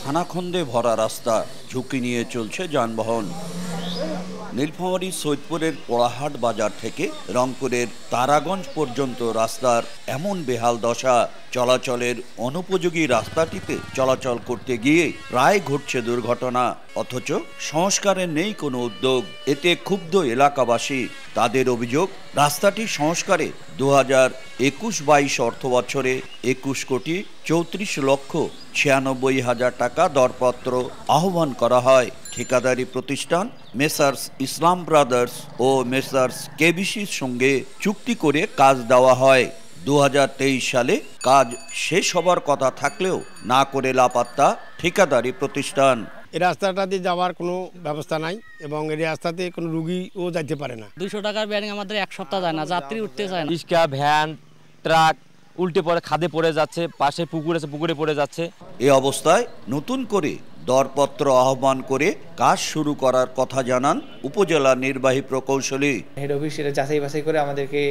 খানাখন্দে ভরা রাস্তা, ঝুঁকি নিয়ে চলছে যানবাহন। নীলফামারী সৈয়দপুরের পোড়াহাট বাজার থেকে রংপুরের তারাগঞ্জ পর্যন্ত রাস্তার এমন বেহাল দশা, চলাচলের অনুপযোগী রাস্তাটিতে চলাচল করতে গিয়ে প্রায় ঘটছে দুর্ঘটনা। অথচ সংস্কারের নেই কোনো উদ্যোগ। এতে ক্ষুব্ধ এলাকাবাসী। তাদের অভিযোগ, রাস্তাটি সংস্কারে 2021-22 অর্থ বছরে 21,34,96,000 টাকা দরপত্র আহ্বান করা হয়। ঠিকাদারি প্রতিষ্ঠান মেসার্স ইসলাম ব্রাদার্স ও মেসার্স কেবিসির সঙ্গে চুক্তি করে কাজ দেওয়া হয়। 2023 সালে কাজ শেষ হবার কথা থাকলেও না করে লাপাত্তা ঠিকাদারি প্রতিষ্ঠান। এই রাস্তাটা দিয়ে যাওয়ার কোনো ব্যবস্থা নাই এবং এই রাস্তাতে কোনো রুগীও যাইতে পারে না। 200 টাকার ব্যারিং আমাদের এক সপ্তাহ যায় না, যাত্রী উঠতে চায় না। রিক্সা, ভ্যান, ট্রাক উল্টে পড়ে খাদে পড়ে যাচ্ছে, পাশে পুকুর আছে, পুকুরে পড়ে যাচ্ছে। এ অবস্থায় নতুন করে দরপত্র আহ্বান করে কাজ শুরু করার কথা জানান উপজেলা নির্বাহী প্রকৌশলী। হেড অফিস সেটা যাচাই বাছাই করে আমাদেরকে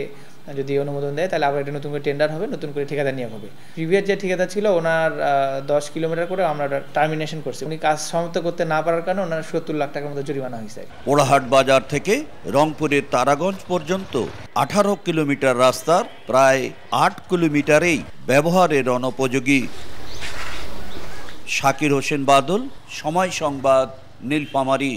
যদি অনুমোদন দেয় তাহলে আবার এটা নতুন করে টেন্ডার হবে, নতুন করে ঠিকাদার নিয়োগ হবে। প্রিভিয়াস যে ঠিকাদার ছিল ওনার 10 কিলোমিটার করে আমরা টার্মিনেশন করছি। উনি কাজ সমাপ্ত করতে না পারার কারণে ওনার 70 লাখ টাকার মতো জরিমানা হয়েছে। পোড়াহাট বাজার থেকে রংপুরের তারাগঞ্জ পর্যন্ত 18 কিলোমিটার রাস্তার প্রায় 8 কিলোমিটারেই ব্যবহারের অনুপযোগী। শাকির হোসেন বাদল, সময় সংবাদ, নীলফামারী।